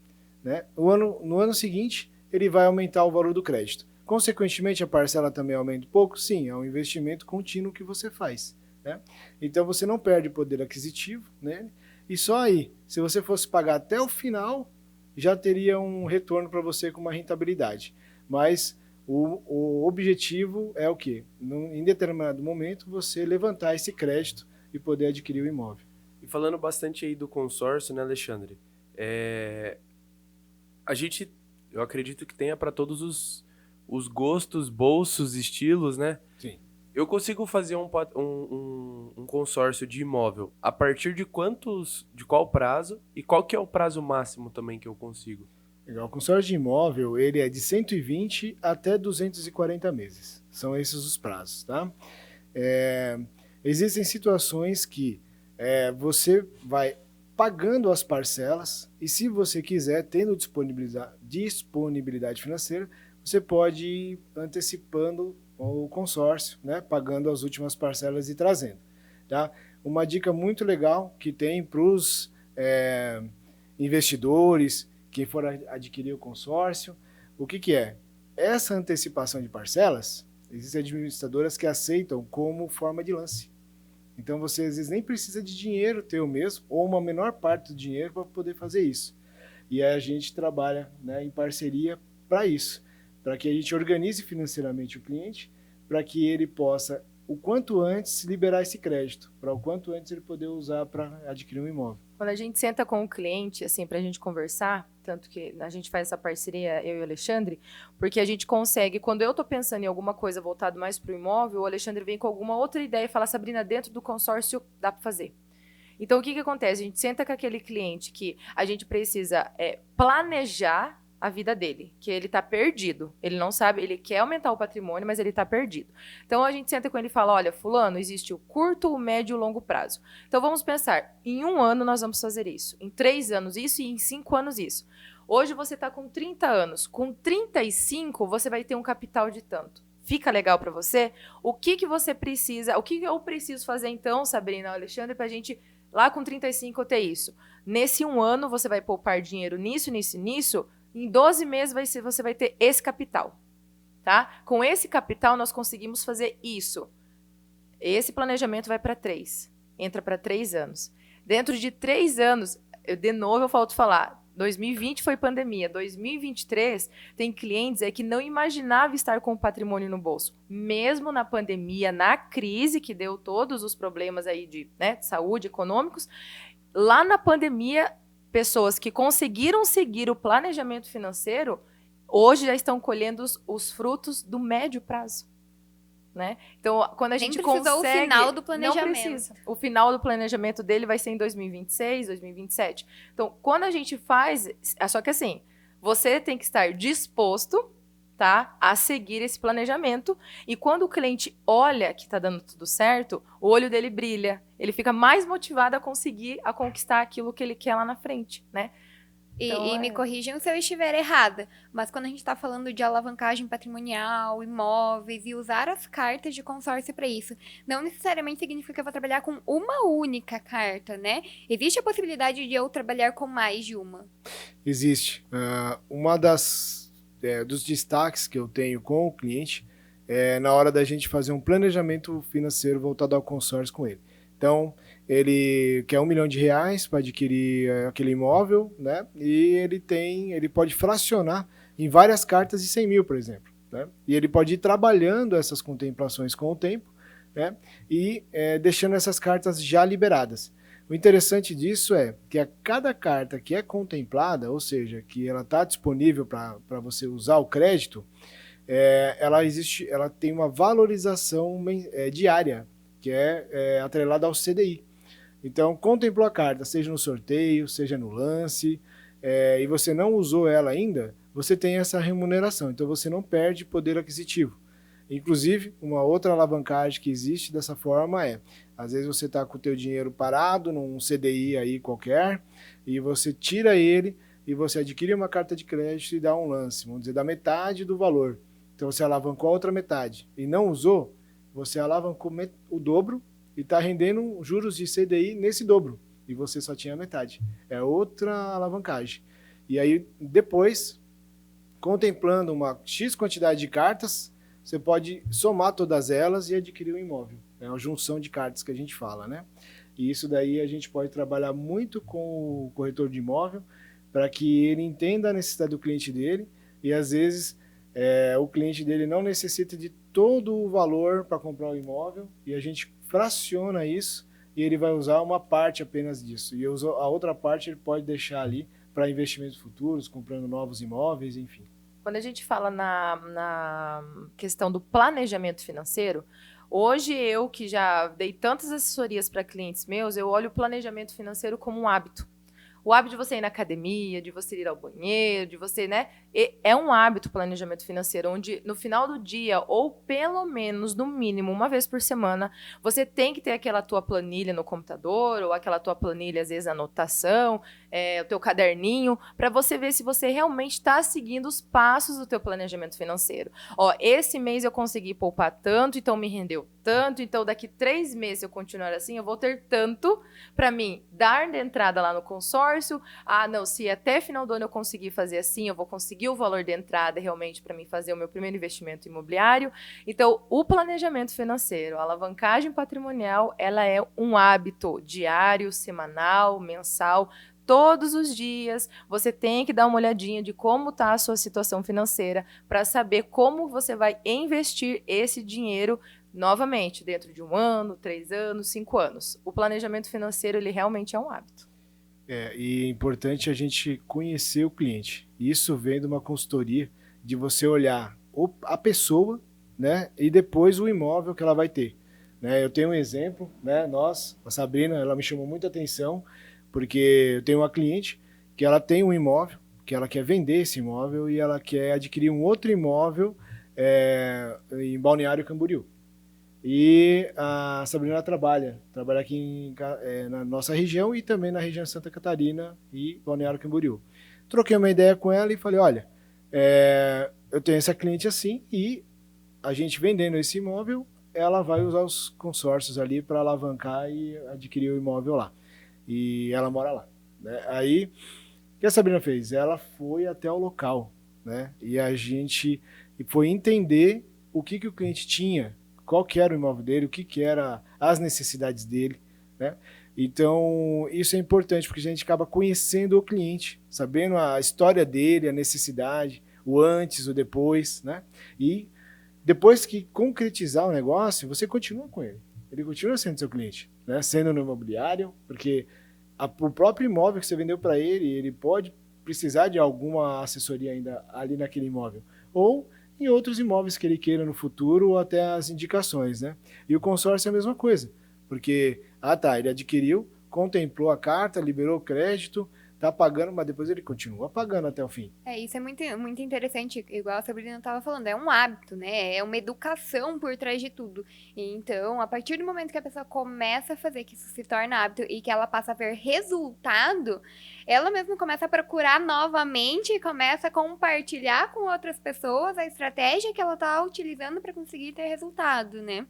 S4: né? No ano seguinte, ele vai aumentar o valor do crédito. Consequentemente, a parcela também aumenta um pouco? Sim, é um investimento contínuo que você faz, né? Então, você não perde poder aquisitivo, né? E só aí, se você fosse pagar até o final, já teria um retorno para você com uma rentabilidade. Mas o objetivo é o quê? Em determinado momento, você levantar esse crédito e poder adquirir o imóvel.
S1: E falando bastante aí do consórcio, né, Alexandre? Eu acredito que tenha para todos os gostos, bolsos, estilos, né?
S4: Sim.
S1: Eu consigo fazer um consórcio de imóvel a partir de qual prazo e qual que é o prazo máximo também que eu consigo?
S4: Legal. O consórcio de imóvel, ele é de 120 até 240 meses. São esses os prazos, tá? Existem situações que você vai pagando as parcelas e, se você quiser, tendo disponibilidade financeira, você pode ir antecipando o consórcio, né, pagando as últimas parcelas e trazendo. tá? Uma dica muito legal que tem para os investidores, quem for adquirir o consórcio, o que é? Essa antecipação de parcelas, existem administradoras que aceitam como forma de lance. Então você às vezes nem precisa de dinheiro teu mesmo, ou uma menor parte do dinheiro para poder fazer isso. E aí a gente trabalha, né, em parceria para isso, para que a gente organize financeiramente o cliente, para que ele possa, o quanto antes, liberar esse crédito, para o quanto antes ele poder usar para adquirir um imóvel.
S3: Quando a gente senta com o cliente, assim, para a gente conversar, tanto que a gente faz essa parceria, eu e o Alexandre, porque a gente consegue, quando eu estou pensando em alguma coisa voltada mais para o imóvel, o Alexandre vem com alguma outra ideia e fala, Sabrina, dentro do consórcio dá para fazer. Então, o que acontece? A gente senta com aquele cliente que a gente precisa planejar a vida dele, que ele está perdido. Ele não sabe, ele quer aumentar o patrimônio, mas ele está perdido. Então, a gente senta com ele e fala, olha, fulano, existe o curto, o médio e o longo prazo. Então, vamos pensar, em 1 ano nós vamos fazer isso, em 3 anos isso e em 5 anos isso. Hoje você está com 30 anos, com 35 você vai ter um capital de tanto. Fica legal para você? O que você precisa, o que eu preciso fazer então, Sabrina, Alexandre, para a gente, lá com 35 eu ter isso? Nesse 1 ano você vai poupar dinheiro nisso, nisso, em 12 meses você vai ter esse capital, tá? Com esse capital, nós conseguimos fazer isso. Esse planejamento vai para 3. Entra para 3 anos. Dentro de 3 anos, de novo eu falto falar, 2020 foi pandemia, 2023 tem clientes que não imaginavam estar com o patrimônio no bolso. Mesmo na pandemia, na crise que deu todos os problemas aí de saúde, econômicos, lá na pandemia, pessoas que conseguiram seguir o planejamento financeiro, hoje já estão colhendo os frutos do médio prazo. Né? Então, quando a gente consegue...
S2: o final do planejamento.
S3: Não precisa. O final do planejamento dele vai ser em 2026, 2027. Então, quando a gente faz... Só que assim, você tem que estar disposto, tá, a seguir esse planejamento. E quando o cliente olha que está dando tudo certo, o olho dele brilha. Ele fica mais motivado a conseguir, a conquistar aquilo que ele quer lá na frente, né?
S2: E me corrijam se eu estiver errada, mas quando a gente está falando de alavancagem patrimonial, imóveis e usar as cartas de consórcio para isso, não necessariamente significa que eu vou trabalhar com uma única carta, né? Existe a possibilidade de eu trabalhar com mais de uma?
S4: Existe. Uma dos destaques que eu tenho com o cliente é na hora da gente fazer um planejamento financeiro voltado ao consórcio com ele. Então, ele quer R$1 milhão para adquirir aquele imóvel, né? E ele pode fracionar em várias cartas de 100 mil, por exemplo, né? E ele pode ir trabalhando essas contemplações com o tempo, né? E deixando essas cartas já liberadas. O interessante disso é que a cada carta que é contemplada, ou seja, que ela está disponível para você usar o crédito, ela tem uma valorização diária, que é atrelada ao CDI. Então, contemplou a carta, seja no sorteio, seja no lance, e você não usou ela ainda, você tem essa remuneração. Então, você não perde poder aquisitivo. Inclusive, uma outra alavancagem que existe dessa forma às vezes você está com o teu dinheiro parado num CDI aí qualquer, e você tira ele e você adquire uma carta de crédito e dá um lance, vamos dizer, da metade do valor. Então, você alavancou a outra metade e não usou, você alavancou o dobro e está rendendo juros de CDI nesse dobro. E você só tinha a metade. É outra alavancagem. E aí, depois, contemplando uma X quantidade de cartas, você pode somar todas elas e adquirir um imóvel. É uma junção de cartas que a gente fala, né? E isso daí a gente pode trabalhar muito com o corretor de imóvel para que ele entenda a necessidade do cliente dele e, às vezes, o cliente dele não necessita de todo o valor para comprar o imóvel e a gente fraciona isso e ele vai usar uma parte apenas disso. E a outra parte ele pode deixar ali para investimentos futuros, comprando novos imóveis, enfim.
S3: Quando a gente fala na questão do planejamento financeiro, hoje eu que já dei tantas assessorias para clientes meus, eu olho o planejamento financeiro como um hábito. O hábito de você ir na academia, de você ir ao banheiro, de você, né? É um hábito o planejamento financeiro, onde no final do dia, ou pelo menos, no mínimo, uma vez por semana, você tem que ter aquela tua planilha no computador, ou aquela tua planilha, às vezes, anotação, o teu caderninho, para você ver se você realmente está seguindo os passos do teu planejamento financeiro. Ó, esse mês eu consegui poupar tanto, então me rendeu tanto, então daqui 3 meses, se eu continuar assim, eu vou ter tanto para mim dar de entrada lá no consórcio. Ah, não, se até final do ano eu conseguir fazer assim, eu vou conseguir o valor de entrada realmente para mim fazer o meu primeiro investimento imobiliário. Então, o planejamento financeiro, a alavancagem patrimonial, ela é um hábito diário, semanal, mensal. Todos os dias você tem que dar uma olhadinha de como está a sua situação financeira para saber como você vai investir esse dinheiro novamente, dentro de 1 ano, 3 anos, 5 anos. O planejamento financeiro, ele realmente é um hábito.
S4: E é importante a gente conhecer o cliente. Isso vem de uma consultoria, de você olhar a pessoa, né, e depois o imóvel que ela vai ter. Né? Eu tenho um exemplo, né, a Sabrina, ela me chamou muita atenção, porque eu tenho uma cliente que ela tem um imóvel, que ela quer vender esse imóvel e ela quer adquirir um outro imóvel em Balneário Camboriú. E a Sabrina trabalha aqui na nossa região e também na região de Santa Catarina e Balneário Camboriú. Troquei uma ideia com ela e falei, olha, eu tenho essa cliente assim e a gente vendendo esse imóvel, ela vai usar os consórcios ali para alavancar e adquirir o imóvel lá. E ela mora lá. Né? Aí, o que a Sabrina fez? Ela foi até o local, né? E a gente foi entender o que o cliente tinha, qual que era o imóvel dele, o que era as necessidades dele, né? Então, isso é importante, porque a gente acaba conhecendo o cliente, sabendo a história dele, a necessidade, o antes, o depois, né? E depois que concretizar o negócio, você continua com ele. Ele continua sendo seu cliente, né? Sendo no imobiliário, porque o próprio imóvel que você vendeu para ele pode precisar de alguma assessoria ainda ali naquele imóvel. Ou em outros imóveis que ele queira no futuro, ou até as indicações, né? E o consórcio é a mesma coisa, porque, ele adquiriu, contemplou a carta, liberou o crédito, tá pagando, mas depois ele continua pagando até o fim.
S2: Isso é muito, muito interessante, igual a Sabrina estava falando, é um hábito, né? É uma educação por trás de tudo. Então, a partir do momento que a pessoa começa a fazer, que isso se torna hábito e que ela passa a ver resultado, ela mesma começa a procurar novamente e começa a compartilhar com outras pessoas a estratégia que ela está utilizando para conseguir ter resultado, né?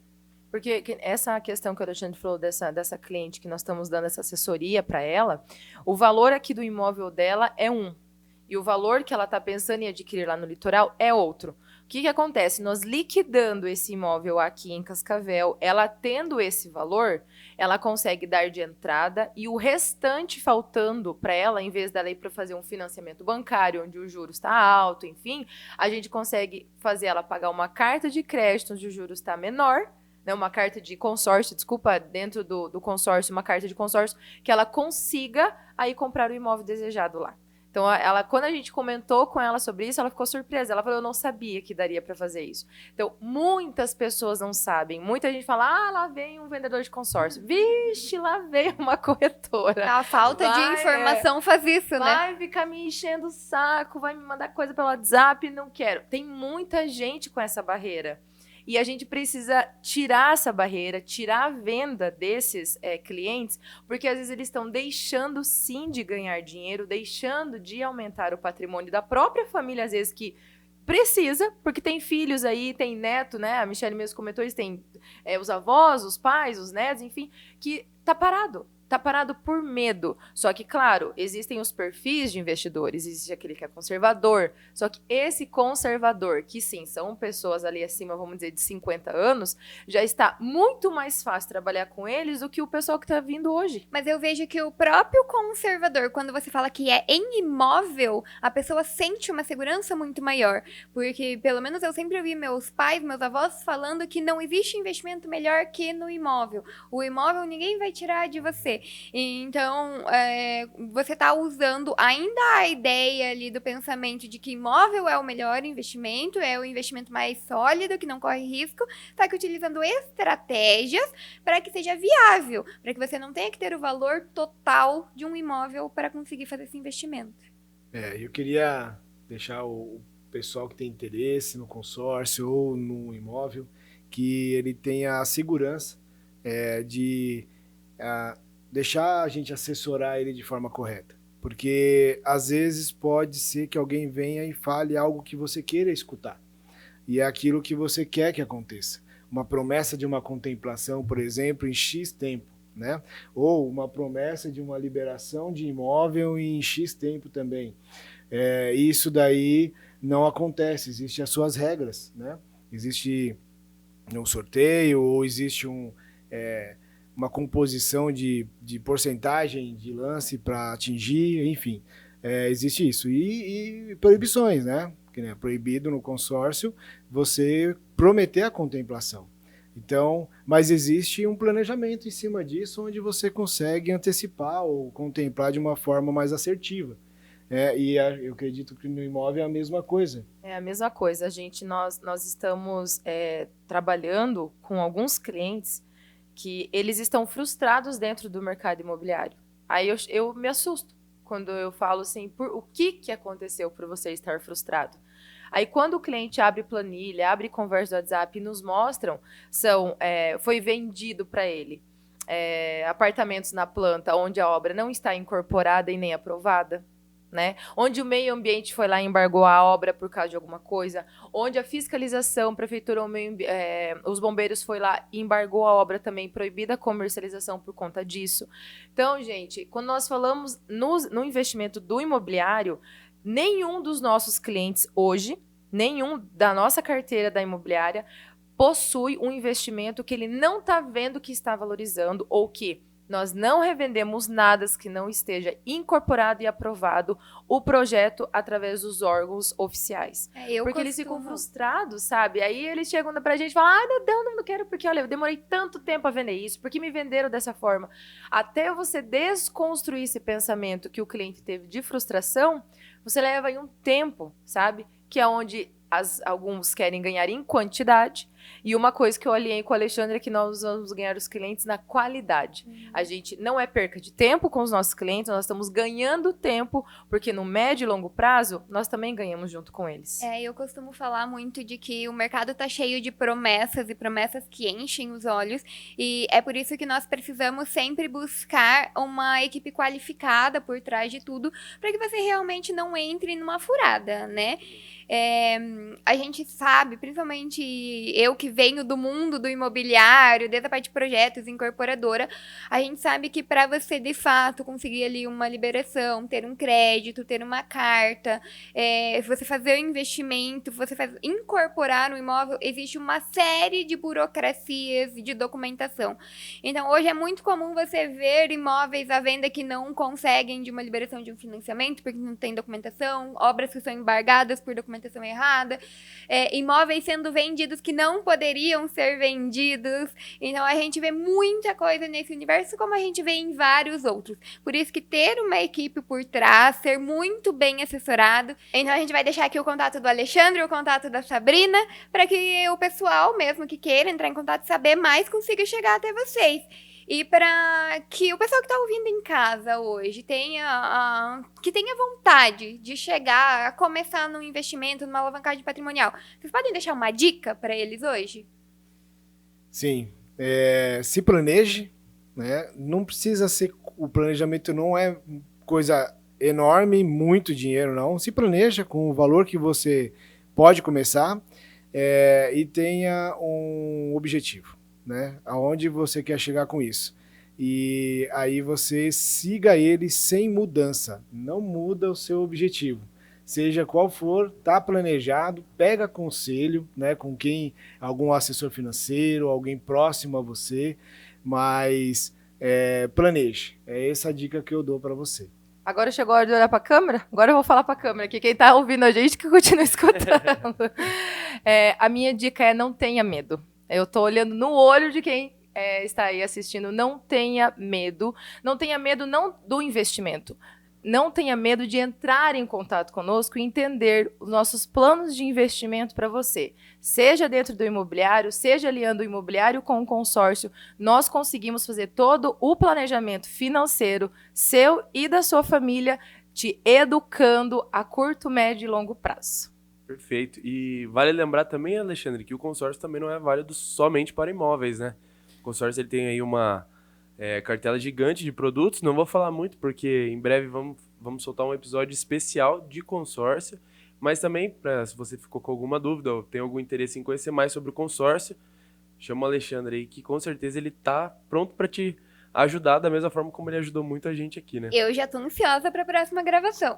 S3: Porque essa questão que o Alexandre falou dessa cliente que nós estamos dando essa assessoria para ela, o valor aqui do imóvel dela é um. E o valor que ela está pensando em adquirir lá no litoral é outro. O que acontece? Nós liquidando esse imóvel aqui em Cascavel, ela tendo esse valor, ela consegue dar de entrada e o restante faltando para ela, em vez dela ir para fazer um financiamento bancário, onde o juros está alto, enfim, a gente consegue fazer ela pagar uma carta de crédito onde o juros está menor, né, uma carta de consórcio, dentro do consórcio, uma carta de consórcio, que ela consiga aí comprar o imóvel desejado lá. Então, quando a gente comentou com ela sobre isso, ela ficou surpresa. Ela falou, eu não sabia que daria para fazer isso. Então, muitas pessoas não sabem. Muita gente fala, lá vem um vendedor de consórcio. Vixe, lá vem uma corretora.
S2: A falta de informação faz isso, né?
S3: Vai ficar me enchendo o saco, vai me mandar coisa pelo WhatsApp, não quero. Tem muita gente com essa barreira. E a gente precisa tirar essa barreira, tirar a venda desses clientes, porque às vezes eles estão deixando sim de ganhar dinheiro, deixando de aumentar o patrimônio da própria família, às vezes que precisa, porque tem filhos aí, tem neto, né? A Michelle mesmo comentou isso, tem os avós, os pais, os netos, enfim, que tá parado. Tá parado por medo. Só que, claro, existem os perfis de investidores, existe aquele que é conservador. Só que esse conservador, que sim, são pessoas ali acima, vamos dizer, de 50 anos, já está muito mais fácil trabalhar com eles do que o pessoal que está vindo hoje.
S2: Mas eu vejo que o próprio conservador, quando você fala que é em imóvel, a pessoa sente uma segurança muito maior. Porque, pelo menos, eu sempre ouvi meus pais, meus avós falando que não existe investimento melhor que no imóvel. O imóvel ninguém vai tirar de você. você. Então, você está usando ainda a ideia ali do pensamento de que imóvel é o melhor investimento, é o investimento mais sólido, que não corre risco, só que utilizando estratégias para que seja viável, para que você não tenha que ter o valor total de um imóvel para conseguir fazer esse investimento.
S4: Eu queria deixar o pessoal que tem interesse no consórcio ou no imóvel, que ele tenha a segurança de deixar a gente assessorar ele de forma correta. Porque às vezes pode ser que alguém venha e fale algo que você queira escutar. E é aquilo que você quer que aconteça. Uma promessa de uma contemplação, por exemplo, em X tempo, né? Ou uma promessa de uma liberação de imóvel em X tempo também. Isso daí não acontece, existem as suas regras, né? Existe um sorteio ou existe uma composição de porcentagem de lance para atingir, enfim, existe isso. E proibições, né? Que é proibido no consórcio você prometer a contemplação. Então, mas existe um planejamento em cima disso, onde você consegue antecipar ou contemplar de uma forma mais assertiva. Eu acredito que no imóvel é a mesma coisa.
S3: É a mesma coisa. Nós estamos trabalhando com alguns clientes que eles estão frustrados dentro do mercado imobiliário. Aí eu me assusto quando eu falo assim, o que aconteceu para você estar frustrado? Aí quando o cliente abre planilha, abre conversa do WhatsApp e nos mostram, foi vendido para ele apartamentos na planta onde a obra não está incorporada e nem aprovada, né? Onde o meio ambiente foi lá e embargou a obra por causa de alguma coisa, onde a fiscalização, prefeitura, os bombeiros foi lá e embargou a obra também, proibida a comercialização por conta disso. Então, gente, quando nós falamos no investimento do imobiliário, nenhum dos nossos clientes hoje, nenhum da nossa carteira da imobiliária possui um investimento que ele não está vendo que está valorizando ou que nós não revendemos nada que não esteja incorporado e aprovado o projeto através dos órgãos oficiais. Porque eles ficam frustrados, sabe? Aí eles chegam pra gente e falam, não quero, porque olha, eu demorei tanto tempo a vender isso, porque me venderam dessa forma. Até você desconstruir esse pensamento que o cliente teve de frustração, você leva aí um tempo, sabe? Que é onde alguns querem ganhar em quantidade. E uma coisa que eu alinhei com o Alexandre é que nós vamos ganhar os clientes na qualidade. A gente não é perca de tempo com os nossos clientes, nós estamos ganhando tempo, porque no médio e longo prazo, nós também ganhamos junto com eles.
S2: Eu costumo falar muito de que o mercado está cheio de promessas e promessas que enchem os olhos, e é por isso que nós precisamos sempre buscar uma equipe qualificada por trás de tudo, para que você realmente não entre numa furada, né? A gente sabe, principalmente eu que venho do mundo do imobiliário, desde a parte de projetos, incorporadora, a gente sabe que para você de fato conseguir ali uma liberação, ter um crédito, ter uma carta, você fazer o investimento, você incorporar no imóvel, existe uma série de burocracias e de documentação. Então hoje é muito comum você ver imóveis à venda que não conseguem de uma liberação de um financiamento porque não tem documentação, obras que são embargadas por documentação errada, imóveis sendo vendidos que não poderiam ser vendidos. Então a gente vê muita coisa nesse universo, como a gente vê em vários outros. Por isso que ter uma equipe por trás, ser muito bem assessorado. Então a gente vai deixar aqui o contato do Alexandre, o contato da Sabrina, para que o pessoal mesmo que queira entrar em contato, saber mais, consiga chegar até vocês. E para que o pessoal que está ouvindo em casa hoje tenha vontade de chegar a começar num investimento, numa alavancagem patrimonial, vocês podem deixar uma dica para eles hoje?
S4: Sim, se planeje, né? Não precisa ser, o planejamento não é coisa enorme, muito dinheiro não, se planeja com o valor que você pode começar e tenha um objetivo, né? Aonde você quer chegar com isso. E aí você siga ele sem mudança. Não muda o seu objetivo. Seja qual for, tá planejado, pega conselho, né, com algum assessor financeiro, alguém próximo a você, mas planeje. É essa a dica que eu dou para você.
S3: Agora chegou a hora de olhar para a câmera? Agora eu vou falar para a câmera aqui. Quem está ouvindo a gente que continua escutando. A minha dica é não tenha medo. Eu tô olhando no olho de quem está aí assistindo, não tenha medo. Não tenha medo não do investimento. Não tenha medo de entrar em contato conosco e entender os nossos planos de investimento para você. Seja dentro do imobiliário, seja aliando o imobiliário com o consórcio, nós conseguimos fazer todo o planejamento financeiro seu e da sua família, te educando a curto, médio e longo prazo.
S1: Perfeito. E vale lembrar também, Alexandre, que o consórcio também não é válido somente para imóveis, né? O consórcio ele tem aí uma cartela gigante de produtos. Não vou falar muito porque em breve vamos soltar um episódio especial de consórcio. Mas também, se você ficou com alguma dúvida ou tem algum interesse em conhecer mais sobre o consórcio, chama o Alexandre aí que com certeza ele tá pronto para te ajudar da mesma forma como ele ajudou muito a gente aqui, né?
S2: Eu já tô ansiosa para a próxima gravação.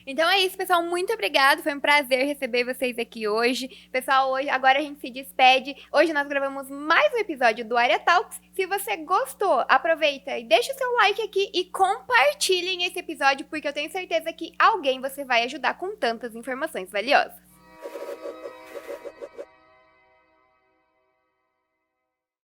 S2: Então é isso, pessoal. Muito obrigado. Foi um prazer receber vocês aqui hoje. Pessoal, agora a gente se despede. Hoje nós gravamos mais um episódio do Área Talks. Se você gostou, aproveita e deixa o seu like aqui e compartilhem esse episódio, porque eu tenho certeza que alguém você vai ajudar com tantas informações valiosas.